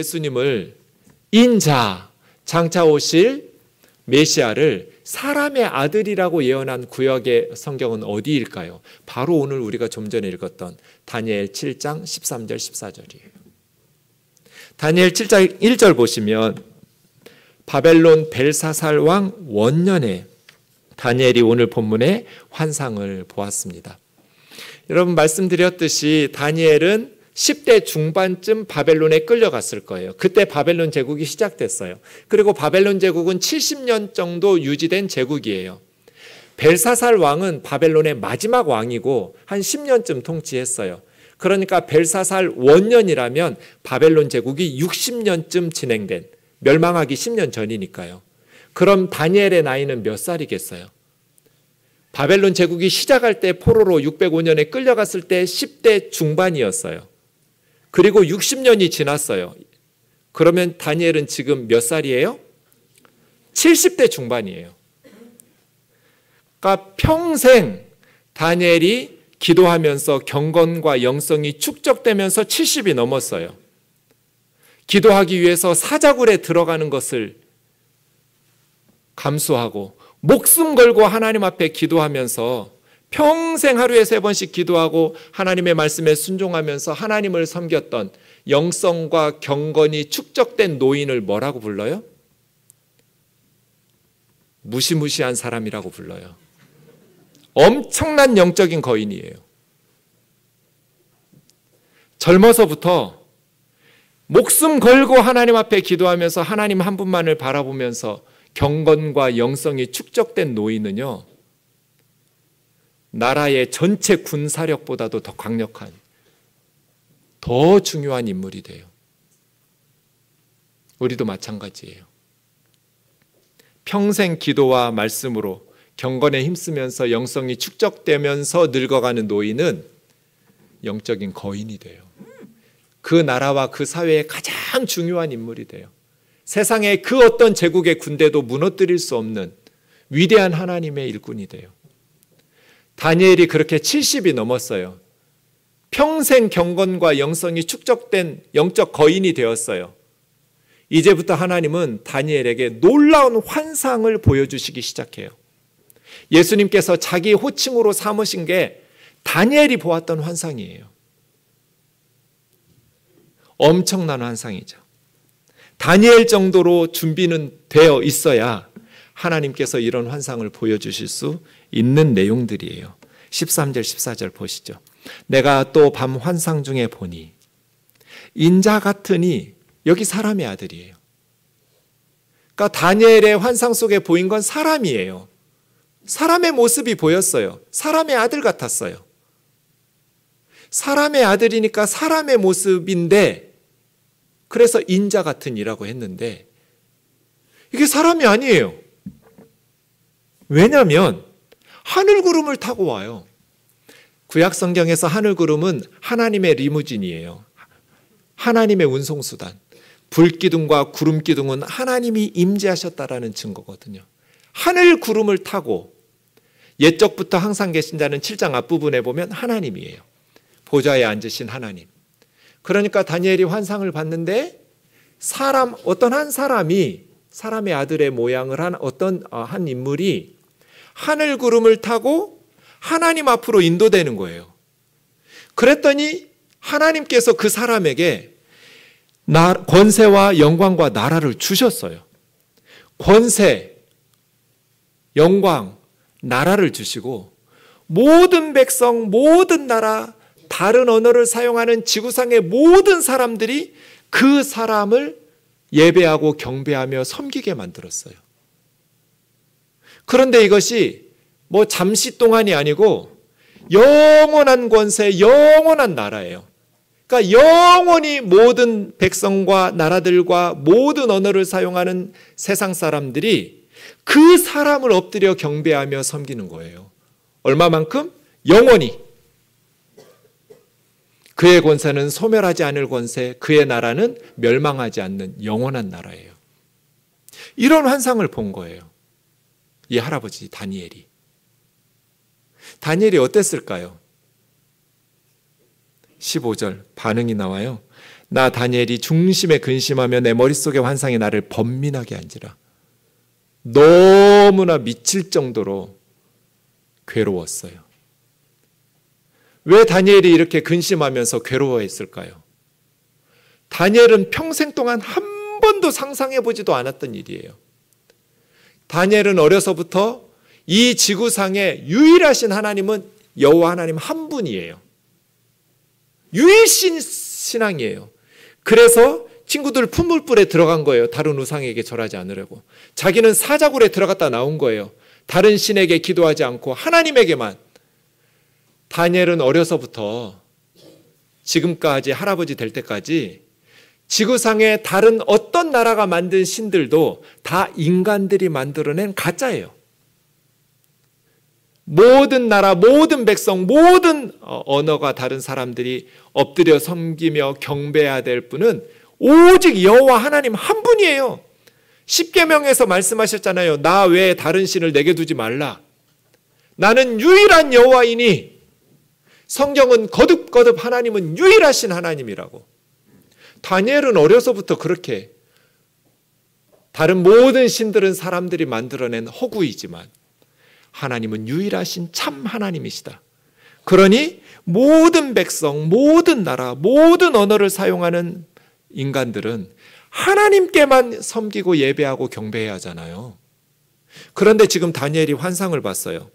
예수님을 인자, 장차 오실 메시아를 사람의 아들이라고 예언한 구약의 성경은 어디일까요? 바로 오늘 우리가 좀 전에 읽었던 다니엘 7장 13절 14절이에요. 다니엘 7장 1절 보시면 바벨론 벨사살 왕 원년에 다니엘이 오늘 본문의 환상을 보았습니다. 여러분 말씀드렸듯이 다니엘은 10대 중반쯤 바벨론에 끌려갔을 거예요. 그때 바벨론 제국이 시작됐어요. 그리고 바벨론 제국은 70년 정도 유지된 제국이에요. 벨사살 왕은 바벨론의 마지막 왕이고 한 10년쯤 통치했어요. 그러니까 벨사살 원년이라면 바벨론 제국이 60년쯤 진행된, 멸망하기 10년 전이니까요. 그럼 다니엘의 나이는 몇 살이겠어요? 바벨론 제국이 시작할 때 포로로 605년에 끌려갔을 때 10대 중반이었어요. 그리고 60년이 지났어요. 그러면 다니엘은 지금 몇 살이에요? 70대 중반이에요. 그러니까 평생 다니엘이 기도하면서 경건과 영성이 축적되면서 70이 넘었어요. 기도하기 위해서 사자굴에 들어가는 것을 감수하고 목숨 걸고 하나님 앞에 기도하면서 평생 하루에 3번씩 기도하고 하나님의 말씀에 순종하면서 하나님을 섬겼던 영성과 경건이 축적된 노인을 뭐라고 불러요? 무시무시한 사람이라고 불러요. 엄청난 영적인 거인이에요. 젊어서부터 목숨 걸고 하나님 앞에 기도하면서 하나님 한 분만을 바라보면서 경건과 영성이 축적된 노인은요, 나라의 전체 군사력보다도 더 강력한, 더 중요한 인물이 돼요. 우리도 마찬가지예요. 평생 기도와 말씀으로 경건에 힘쓰면서 영성이 축적되면서 늙어가는 노인은 영적인 거인이 돼요. 그 나라와 그 사회의 가장 중요한 인물이 돼요. 세상의 그 어떤 제국의 군대도 무너뜨릴 수 없는 위대한 하나님의 일꾼이 돼요. 다니엘이 그렇게 70이 넘었어요. 평생 경건과 영성이 축적된 영적 거인이 되었어요. 이제부터 하나님은 다니엘에게 놀라운 환상을 보여주시기 시작해요. 예수님께서 자기 호칭으로 삼으신 게 다니엘이 보았던 환상이에요. 엄청난 환상이죠. 다니엘 정도로 준비는 되어 있어야 하나님께서 이런 환상을 보여주실 수 있는 내용들이에요. 13절 14절 보시죠. 내가 또 밤 환상 중에 보니 인자 같으니, 여기 사람의 아들이에요. 그러니까 다니엘의 환상 속에 보인 건 사람이에요. 사람의 모습이 보였어요. 사람의 아들 같았어요. 사람의 아들이니까 사람의 모습인데, 그래서 인자 같은 이라고 했는데 이게 사람이 아니에요. 왜냐하면 하늘구름을 타고 와요. 구약 성경에서 하늘구름은 하나님의 리무진이에요. 하나님의 운송수단. 불기둥과 구름기둥은 하나님이 임재하셨다라는 증거거든요. 하늘구름을 타고, 옛적부터 항상 계신 자는 7장 앞부분에 보면 하나님이에요. 보좌에 앉으신 하나님. 그러니까 다니엘이 환상을 봤는데 어떤 한 사람이, 사람의 아들의 모양을 한 어떤 한 인물이 하늘 구름을 타고 하나님 앞으로 인도되는 거예요. 그랬더니 하나님께서 그 사람에게 권세와 영광과 나라를 주셨어요. 권세, 영광, 나라를 주시고 모든 백성, 모든 나라, 다른 언어를 사용하는 지구상의 모든 사람들이 그 사람을 예배하고 경배하며 섬기게 만들었어요. 그런데 이것이 뭐 잠시 동안이 아니고 영원한 권세, 영원한 나라예요. 그러니까 영원히 모든 백성과 나라들과 모든 언어를 사용하는 세상 사람들이 그 사람을 엎드려 경배하며 섬기는 거예요. 얼마만큼? 영원히. 그의 권세는 소멸하지 않을 권세, 그의 나라는 멸망하지 않는 영원한 나라예요. 이런 환상을 본 거예요. 이 할아버지 다니엘이. 다니엘이 어땠을까요? 15절 반응이 나와요. 나 다니엘이 중심에 근심하며 내 머릿속의 환상이 나를 번민하게 한지라. 너무나 미칠 정도로 괴로웠어요. 왜 다니엘이 이렇게 근심하면서 괴로워했을까요? 다니엘은 평생 동안 한 번도 상상해 보지도 않았던 일이에요. 다니엘은 어려서부터 이 지구상에 유일하신 하나님은 여호와 하나님 한 분이에요. 유일신 신앙이에요. 그래서 친구들 품물불에 들어간 거예요. 다른 우상에게 절하지 않으려고. 자기는 사자굴에 들어갔다 나온 거예요. 다른 신에게 기도하지 않고 하나님에게만. 다니엘은 어려서부터 지금까지 할아버지 될 때까지 지구상에 다른 어떤 나라가 만든 신들도 다 인간들이 만들어낸 가짜예요. 모든 나라, 모든 백성, 모든 언어가 다른 사람들이 엎드려 섬기며 경배해야 될 분은 오직 여호와 하나님 한 분이에요. 십계명에서 말씀하셨잖아요. 나 외에 다른 신을 내게 두지 말라. 나는 유일한 여호와이니. 성경은 거듭거듭 하나님은 유일하신 하나님이라고. 다니엘은 어려서부터 그렇게 다른 모든 신들은 사람들이 만들어낸 허구이지만 하나님은 유일하신 참 하나님이시다. 그러니 모든 백성, 모든 나라, 모든 언어를 사용하는 인간들은 하나님께만 섬기고 예배하고 경배해야 하잖아요. 그런데 지금 다니엘이 환상을 봤어요.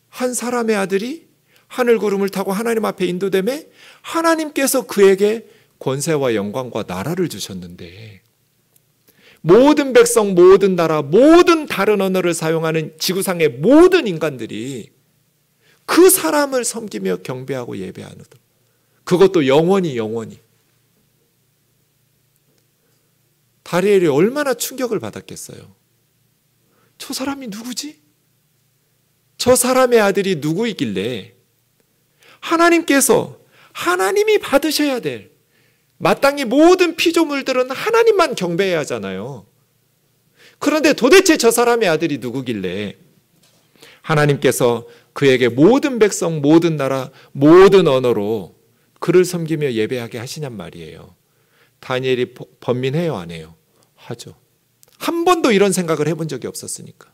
한 사람의 아들이 하늘 구름을 타고 하나님 앞에 인도되매 하나님께서 그에게 권세와 영광과 나라를 주셨는데 모든 백성, 모든 나라, 모든 다른 언어를 사용하는 지구상의 모든 인간들이 그 사람을 섬기며 경배하고 예배하는 것. 그것도 영원히. 다니엘이 얼마나 충격을 받았겠어요. 저 사람이 누구지? 저 사람의 아들이 누구이길래 하나님이 받으셔야 될 마땅히 모든 피조물들은 하나님만 경배해야 하잖아요. 그런데 도대체 저 사람의 아들이 누구길래 하나님께서 그에게 모든 백성, 모든 나라, 모든 언어로 그를 섬기며 예배하게 하시냔 말이에요. 다니엘이 번민해요, 안 해요? 하죠. 한 번도 이런 생각을 해본 적이 없었으니까.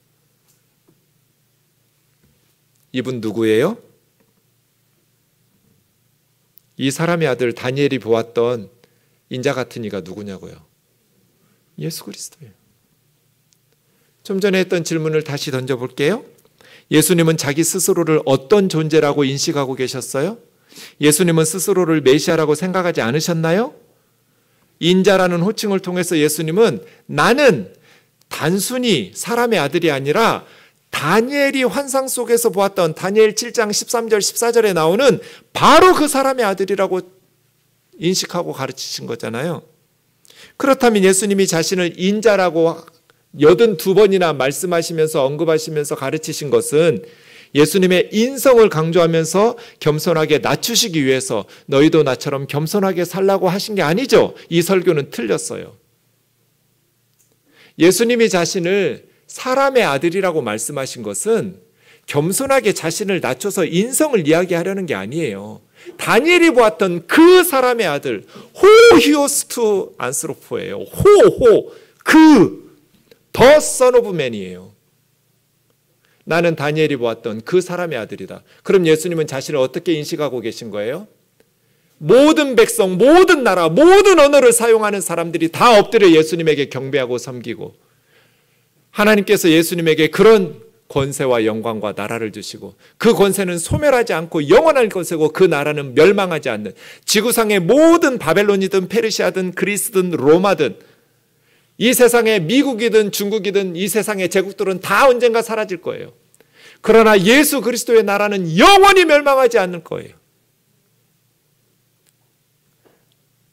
이분 누구예요? 이 사람의 아들 다니엘이 보았던 인자 같은 이가 누구냐고요? 예수 그리스도예요. 좀 전에 했던 질문을 다시 던져볼게요. 예수님은 자기 스스로를 어떤 존재라고 인식하고 계셨어요? 예수님은 스스로를 메시아라고 생각하지 않으셨나요? 인자라는 호칭을 통해서 예수님은 나는 단순히 사람의 아들이 아니라 다니엘이 환상 속에서 보았던 다니엘 7장 13절 14절에 나오는 바로 그 사람의 아들이라고 인식하고 가르치신 거잖아요. 그렇다면 예수님이 자신을 인자라고 82번이나 말씀하시면서 언급하시면서 가르치신 것은 예수님의 인성을 강조하면서 겸손하게 낮추시기 위해서 너희도 나처럼 겸손하게 살라고 하신 게 아니죠. 이 설교는 틀렸어요. 예수님이 자신을 사람의 아들이라고 말씀하신 것은 겸손하게 자신을 낮춰서 인성을 이야기하려는 게 아니에요. 다니엘이 보았던 그 사람의 아들 호히오스투 안스로포예요. 더 선 오브 맨이에요. 나는 다니엘이 보았던 그 사람의 아들이다. 그럼 예수님은 자신을 어떻게 인식하고 계신 거예요? 모든 백성, 모든 나라, 모든 언어를 사용하는 사람들이 다 엎드려 예수님에게 경배하고 섬기고 하나님께서 예수님에게 그런 권세와 영광과 나라를 주시고 그 권세는 소멸하지 않고 영원할 것이고 그 나라는 멸망하지 않는 지구상의 모든 바벨론이든 페르시아든 그리스든 로마든 이 세상에 미국이든 중국이든 이 세상의 제국들은 다 언젠가 사라질 거예요. 그러나 예수 그리스도의 나라는 영원히 멸망하지 않을 거예요.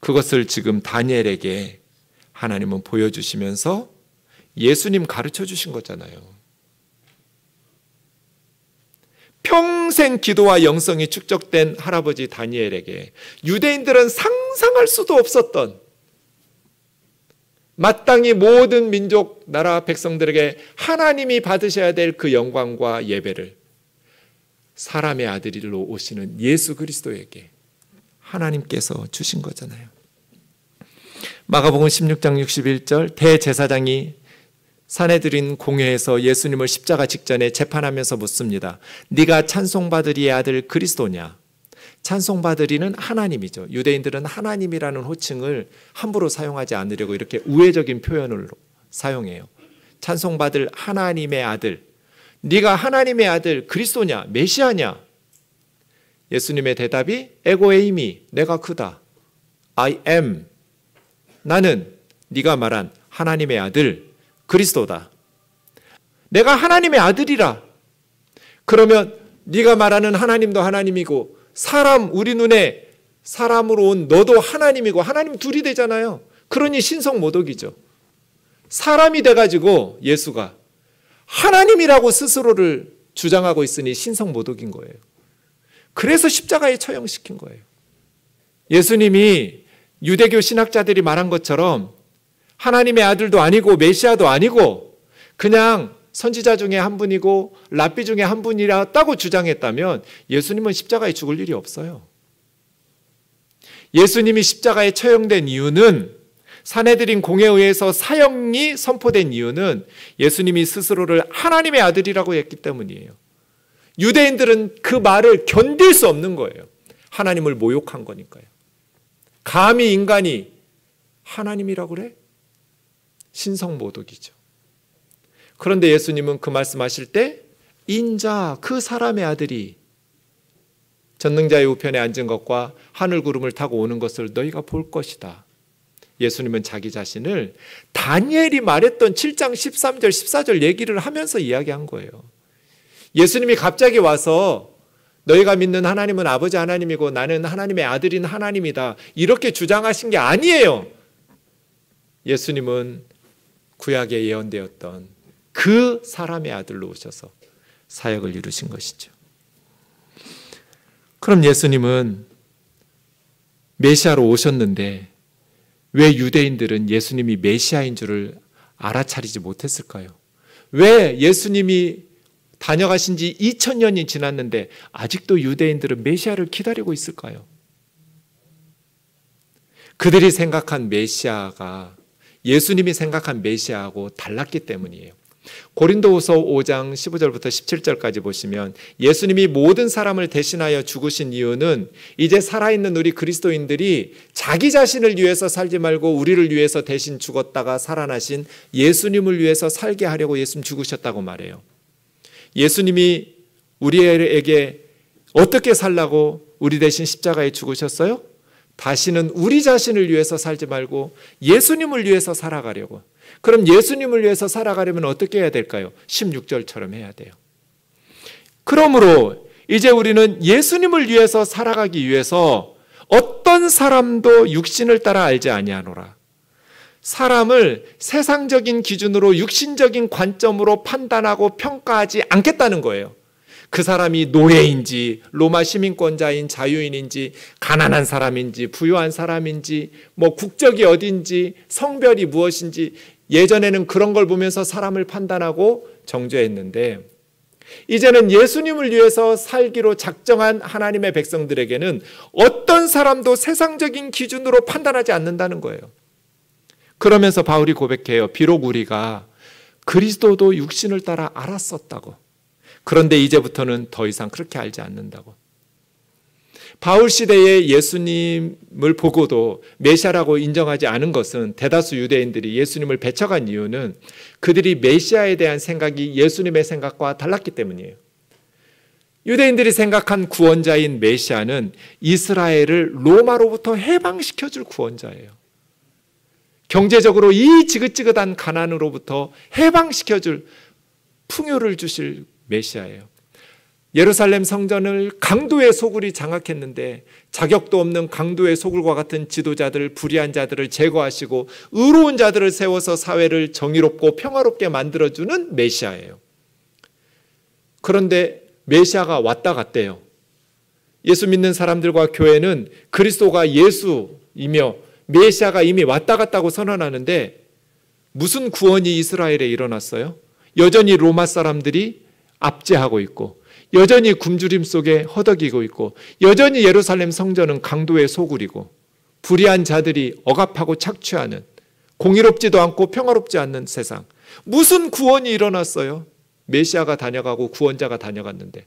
그것을 지금 다니엘에게 하나님은 보여주시면서 예수님 가르쳐 주신 거잖아요. 평생 기도와 영성이 축적된 할아버지 다니엘에게 유대인들은 상상할 수도 없었던 마땅히 모든 민족, 나라, 백성들에게 하나님이 받으셔야 될 그 영광과 예배를 사람의 아들로 오시는 예수 그리스도에게 하나님께서 주신 거잖아요. 마가복음 16장 61절 대제사장이 사내들인 공회에서 예수님을 십자가 직전에 재판하면서 묻습니다. 네가 찬송받으리의 아들 그리스도냐? 찬송받으리는 하나님이죠. 유대인들은 하나님이라는 호칭을 함부로 사용하지 않으려고 이렇게 우회적인 표현을 사용해요. 찬송받을 하나님의 아들, 네가 하나님의 아들 그리스도냐? 메시아냐? 예수님의 대답이 에고에이미, 내가 그다. I am, 나는 네가 말한 하나님의 아들 그리스도다. 내가 하나님의 아들이라. 그러면 네가 말하는 하나님도 하나님이고 사람, 우리 눈에 사람으로 온 너도 하나님이고 하나님 둘이 되잖아요. 그러니 신성모독이죠. 사람이 돼가지고 예수가 하나님이라고 스스로를 주장하고 있으니 신성모독인 거예요. 그래서 십자가에 처형시킨 거예요. 예수님이 유대교 신학자들이 말한 것처럼 하나님의 아들도 아니고 메시아도 아니고 그냥 선지자 중에 한 분이고 랍비 중에 한 분이라고 주장했다면 예수님은 십자가에 죽을 일이 없어요. 예수님이 십자가에 처형된 이유는, 사내들인 공회에 의해서 사형이 선포된 이유는 예수님이 스스로를 하나님의 아들이라고 했기 때문이에요. 유대인들은 그 말을 견딜 수 없는 거예요. 하나님을 모욕한 거니까요. 감히 인간이 하나님이라고 그래? 신성모독이죠. 그런데 예수님은 그 말씀하실 때 인자, 그 사람의 아들이 전능자의 우편에 앉은 것과 하늘 구름을 타고 오는 것을 너희가 볼 것이다. 예수님은 자기 자신을 다니엘이 말했던 7장 13절 14절 얘기를 하면서 이야기한 거예요. 예수님이 갑자기 와서 너희가 믿는 하나님은 아버지 하나님이고 나는 하나님의 아들인 하나님이다, 이렇게 주장하신 게 아니에요. 예수님은 구약에 예언되었던 그 사람의 아들로 오셔서 사역을 이루신 것이죠. 그럼 예수님은 메시아로 오셨는데 왜 유대인들은 예수님이 메시아인 줄을 알아차리지 못했을까요? 왜 예수님이 다녀가신 지 2000년이 지났는데 아직도 유대인들은 메시아를 기다리고 있을까요? 그들이 생각한 메시아가 예수님이 생각한 메시아하고 달랐기 때문이에요. 고린도후서 5장 15절부터 17절까지 보시면 예수님이 모든 사람을 대신하여 죽으신 이유는 이제 살아있는 우리 그리스도인들이 자기 자신을 위해서 살지 말고 우리를 위해서 대신 죽었다가 살아나신 예수님을 위해서 살게 하려고 예수님 죽으셨다고 말해요. 예수님이 우리에게 어떻게 살라고 우리 대신 십자가에 죽으셨어요? 다시는 우리 자신을 위해서 살지 말고 예수님을 위해서 살아가려고. 그럼 예수님을 위해서 살아가려면 어떻게 해야 될까요? 16절처럼 해야 돼요. 그러므로 이제 우리는 예수님을 위해서 살아가기 위해서 어떤 사람도 육신을 따라 알지 아니하노라. 사람을 세상적인 기준으로 육신적인 관점으로 판단하고 평가하지 않겠다는 거예요. 그 사람이 노예인지 로마 시민권자인 자유인인지 가난한 사람인지 부유한 사람인지 뭐 국적이 어딘지 성별이 무엇인지 예전에는 그런 걸 보면서 사람을 판단하고 정죄했는데 이제는 예수님을 위해서 살기로 작정한 하나님의 백성들에게는 어떤 사람도 세상적인 기준으로 판단하지 않는다는 거예요. 그러면서 바울이 고백해요. 비록 우리가 그리스도도 육신을 따라 알았었다고. 그런데 이제부터는 더 이상 그렇게 알지 않는다고. 바울 시대에 예수님을 보고도 메시아라고 인정하지 않은 것은 대다수 유대인들이 예수님을 배척한 이유는 그들이 메시아에 대한 생각이 예수님의 생각과 달랐기 때문이에요. 유대인들이 생각한 구원자인 메시아는 이스라엘을 로마로부터 해방시켜줄 구원자예요. 경제적으로 이 지긋지긋한 가난으로부터 해방시켜줄 풍요를 주실 메시아예요. 예루살렘 성전을 강도의 소굴이 장악했는데 자격도 없는 강도의 소굴과 같은 지도자들, 불의한 자들을 제거하시고 의로운 자들을 세워서 사회를 정의롭고 평화롭게 만들어주는 메시아예요. 그런데 메시아가 왔다 갔대요. 예수 믿는 사람들과 교회는 그리스도가 예수이며 메시아가 이미 왔다 갔다고 선언하는데 무슨 구원이 이스라엘에 일어났어요? 여전히 로마 사람들이 압제하고 있고 여전히 굶주림 속에 허덕이고 있고 여전히 예루살렘 성전은 강도의 소굴이고 불의한 자들이 억압하고 착취하는 공의롭지도 않고 평화롭지 않는 세상. 무슨 구원이 일어났어요? 메시아가 다녀가고 구원자가 다녀갔는데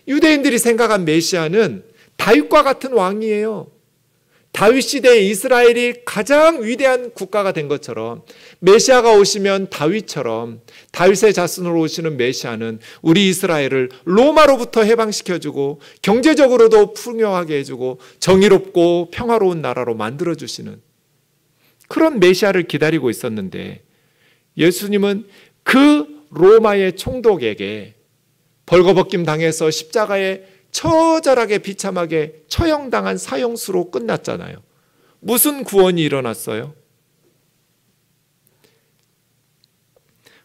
유대인들이 생각한 메시아는 다윗과 같은 왕이에요. 다윗 시대에 이스라엘이 가장 위대한 국가가 된 것처럼 메시아가 오시면 다윗처럼 다윗의 자손으로 오시는 메시아는 우리 이스라엘을 로마로부터 해방시켜주고 경제적으로도 풍요하게 해주고 정의롭고 평화로운 나라로 만들어주시는 그런 메시아를 기다리고 있었는데 예수님은 그 로마의 총독에게 벌거벗김 당해서 십자가에 처절하게 비참하게 처형당한 사형수로 끝났잖아요. 무슨 구원이 일어났어요?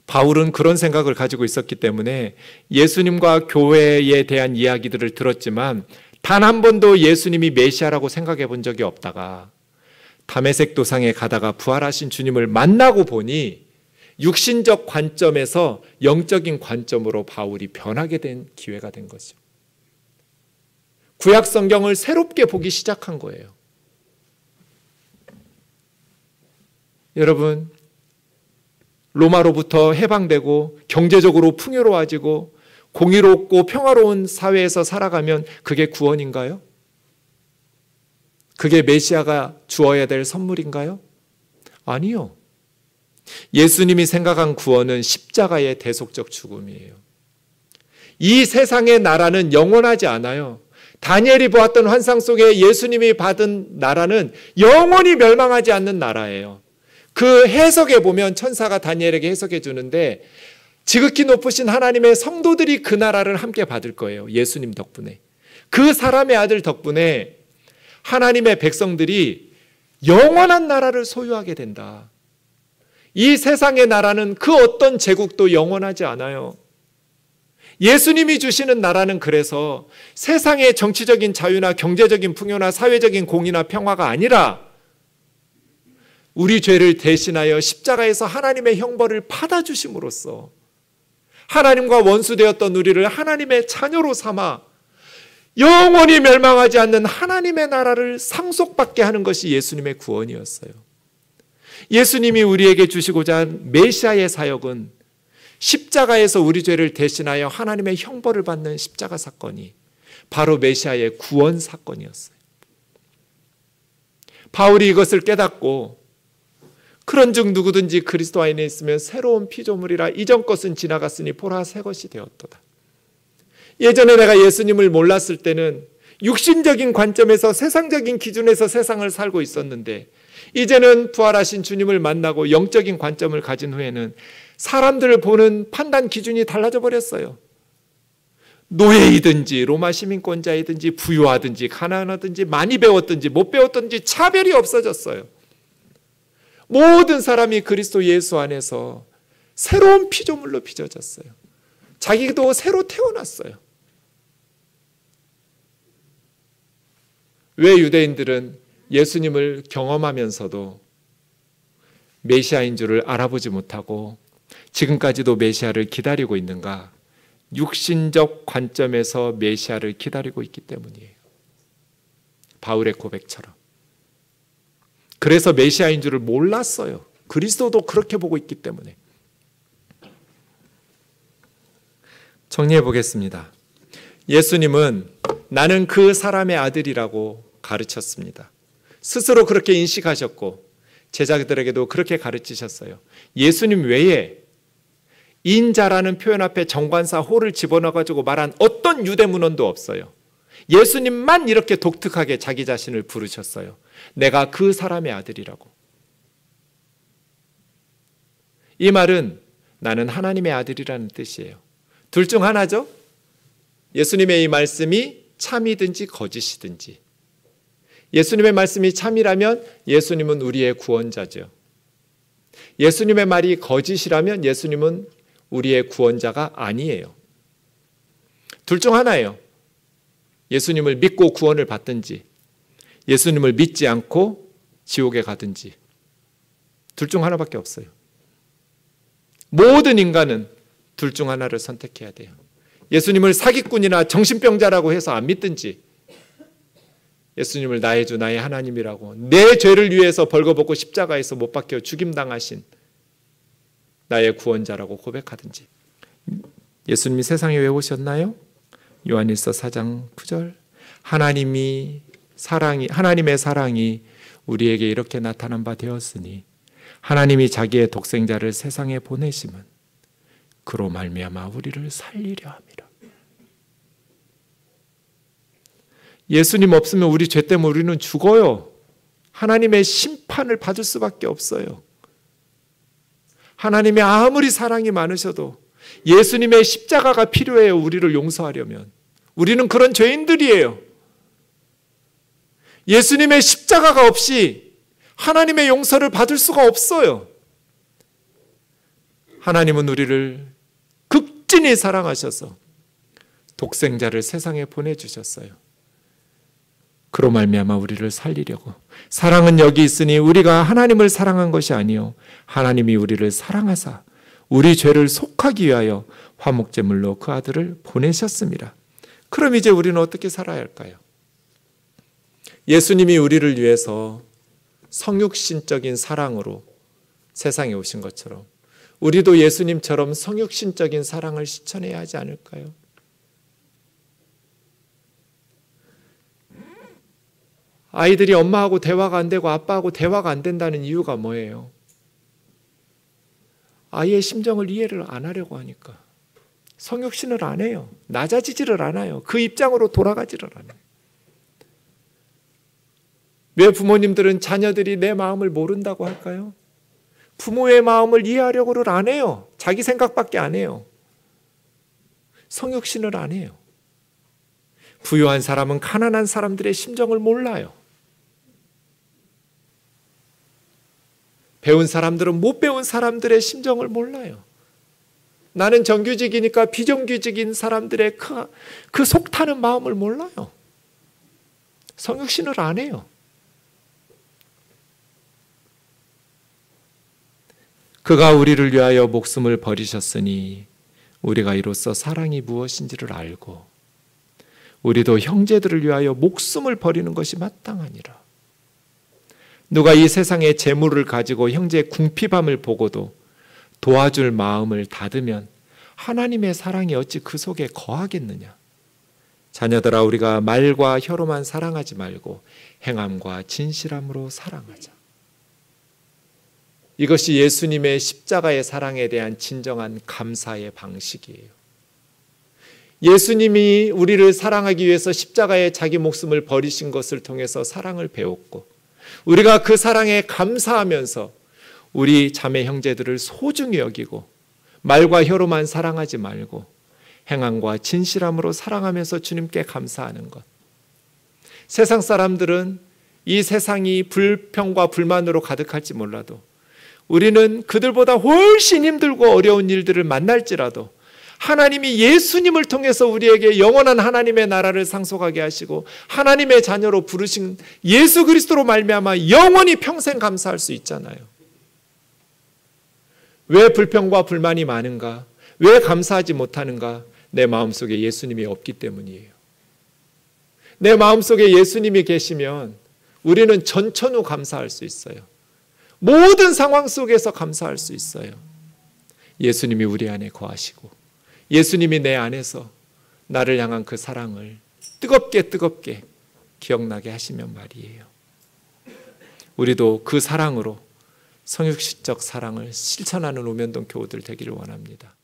바울은 그런 생각을 가지고 있었기 때문에 예수님과 교회에 대한 이야기들을 들었지만 단 한 번도 예수님이 메시아라고 생각해 본 적이 없다가 다메섹 도상에 가다가 부활하신 주님을 만나고 보니 육신적 관점에서 영적인 관점으로 바울이 변하게 된 기회가 된 거죠. 구약 성경을 새롭게 보기 시작한 거예요. 여러분, 로마로부터 해방되고 경제적으로 풍요로워지고 공의롭고 평화로운 사회에서 살아가면 그게 구원인가요? 그게 메시아가 주어야 될 선물인가요? 아니요. 예수님이 생각한 구원은 십자가의 대속적 죽음이에요. 이 세상의 나라는 영원하지 않아요. 다니엘이 보았던 환상 속에 예수님이 받은 나라는 영원히 멸망하지 않는 나라예요. 그 해석에 보면 천사가 다니엘에게 해석해 주는데 지극히 높으신 하나님의 성도들이 그 나라를 함께 받을 거예요. 예수님 덕분에. 그 사람의 아들 덕분에 하나님의 백성들이 영원한 나라를 소유하게 된다. 이 세상의 나라는 그 어떤 제국도 영원하지 않아요. 예수님이 주시는 나라는 그래서 세상의 정치적인 자유나 경제적인 풍요나 사회적인 공의나 평화가 아니라 우리 죄를 대신하여 십자가에서 하나님의 형벌을 받아주심으로써 하나님과 원수되었던 우리를 하나님의 자녀로 삼아 영원히 멸망하지 않는 하나님의 나라를 상속받게 하는 것이 예수님의 구원이었어요. 예수님이 우리에게 주시고자 한 메시아의 사역은 십자가에서 우리 죄를 대신하여 하나님의 형벌을 받는 십자가 사건이 바로 메시아의 구원 사건이었어요. 바울이 이것을 깨닫고 그런즉 누구든지 그리스도 안에 있으면 새로운 피조물이라 이전 것은 지나갔으니 보라 새 것이 되었도다. 예전에 내가 예수님을 몰랐을 때는 육신적인 관점에서 세상적인 기준에서 세상을 살고 있었는데 이제는 부활하신 주님을 만나고 영적인 관점을 가진 후에는 사람들을 보는 판단 기준이 달라져 버렸어요. 노예이든지 로마 시민권자이든지 부유하든지 가난하든지 많이 배웠든지 못 배웠든지 차별이 없어졌어요. 모든 사람이 그리스도 예수 안에서 새로운 피조물로 빚어졌어요. 자기도 새로 태어났어요. 왜 유대인들은 예수님을 경험하면서도 메시아인 줄을 알아보지 못하고 지금까지도 메시아를 기다리고 있는가? 육신적 관점에서 메시아를 기다리고 있기 때문이에요. 바울의 고백처럼. 그래서 메시아인 줄을 몰랐어요. 그리스도도 그렇게 보고 있기 때문에. 정리해 보겠습니다. 예수님은 나는 그 사람의 아들이라고 가르쳤습니다. 스스로 그렇게 인식하셨고 제자들에게도 그렇게 가르치셨어요. 예수님 외에 인자라는 표현 앞에 정관사 호를 집어넣어가지고 말한 어떤 유대 문헌도 없어요. 예수님만 이렇게 독특하게 자기 자신을 부르셨어요. 내가 그 사람의 아들이라고. 이 말은 나는 하나님의 아들이라는 뜻이에요. 둘 중 하나죠. 예수님의 이 말씀이 참이든지 거짓이든지. 예수님의 말씀이 참이라면 예수님은 우리의 구원자죠. 예수님의 말이 거짓이라면 예수님은 우리의 구원자가 아니에요. 둘 중 하나예요. 예수님을 믿고 구원을 받든지 예수님을 믿지 않고 지옥에 가든지 둘 중 하나밖에 없어요. 모든 인간은 둘 중 하나를 선택해야 돼요. 예수님을 사기꾼이나 정신병자라고 해서 안 믿든지, 예수님을 나의 주 나의 하나님이라고 내 죄를 위해서 벌거벗고 십자가에서 못 박혀 죽임당하신 나의 구원자라고 고백하든지. 예수님이 세상에 왜 오셨나요? 요한일서 4장 9절, 하나님의 사랑이 우리에게 이렇게 나타난 바 되었으니 하나님이 자기의 독생자를 세상에 보내심은 그로 말미암아 우리를 살리려 함이라. 예수님 없으면 우리 죄 때문에 우리는 죽어요. 하나님의 심판을 받을 수밖에 없어요. 하나님의 아무리 사랑이 많으셔도 예수님의 십자가가 필요해요. 우리를 용서하려면. 우리는 그런 죄인들이에요. 예수님의 십자가가 없이 하나님의 용서를 받을 수가 없어요. 하나님은 우리를 극진히 사랑하셔서 독생자를 세상에 보내주셨어요. 그로 말미암아 우리를 살리려고. 사랑은 여기 있으니 우리가 하나님을 사랑한 것이 아니요 하나님이 우리를 사랑하사 우리 죄를 속하기 위하여 화목제물로 그 아들을 보내셨습니다. 그럼 이제 우리는 어떻게 살아야 할까요? 예수님이 우리를 위해서 성육신적인 사랑으로 세상에 오신 것처럼 우리도 예수님처럼 성육신적인 사랑을 실천해야 하지 않을까요? 아이들이 엄마하고 대화가 안 되고 아빠하고 대화가 안 된다는 이유가 뭐예요? 아이의 심정을 이해를 안 하려고 하니까. 성육신을 안 해요. 낮아지지를 않아요. 그 입장으로 돌아가지를 않아요. 왜 부모님들은 자녀들이 내 마음을 모른다고 할까요? 부모의 마음을 이해하려고를 안 해요. 자기 생각밖에 안 해요. 성육신을 안 해요. 부유한 사람은 가난한 사람들의 심정을 몰라요. 배운 사람들은 못 배운 사람들의 심정을 몰라요. 나는 정규직이니까 비정규직인 사람들의 그 속타는 마음을 몰라요. 성육신을 안 해요. 그가 우리를 위하여 목숨을 버리셨으니 우리가 이로써 사랑이 무엇인지를 알고 우리도 형제들을 위하여 목숨을 버리는 것이 마땅하니라. 누가 이 세상의 재물을 가지고 형제의 궁핍함을 보고도 도와줄 마음을 닫으면 하나님의 사랑이 어찌 그 속에 거하겠느냐. 자녀들아, 우리가 말과 혀로만 사랑하지 말고 행함과 진실함으로 사랑하자. 이것이 예수님의 십자가의 사랑에 대한 진정한 감사의 방식이에요. 예수님이 우리를 사랑하기 위해서 십자가에 자기 목숨을 버리신 것을 통해서 사랑을 배웠고 우리가 그 사랑에 감사하면서 우리 자매 형제들을 소중히 여기고 말과 혀로만 사랑하지 말고 행함과 진실함으로 사랑하면서 주님께 감사하는 것. 세상 사람들은 이 세상이 불평과 불만으로 가득할지 몰라도 우리는 그들보다 훨씬 힘들고 어려운 일들을 만날지라도 하나님이 예수님을 통해서 우리에게 영원한 하나님의 나라를 상속하게 하시고 하나님의 자녀로 부르신 예수 그리스도로 말미암아 영원히 평생 감사할 수 있잖아요. 왜 불평과 불만이 많은가? 왜 감사하지 못하는가? 내 마음속에 예수님이 없기 때문이에요. 내 마음속에 예수님이 계시면 우리는 전천후 감사할 수 있어요. 모든 상황 속에서 감사할 수 있어요. 예수님이 우리 안에 거하시고 예수님이 내 안에서 나를 향한 그 사랑을 뜨겁게 기억나게 하시면 말이에요. 우리도 그 사랑으로 성육신적 사랑을 실천하는 우면동 교우들 되기를 원합니다.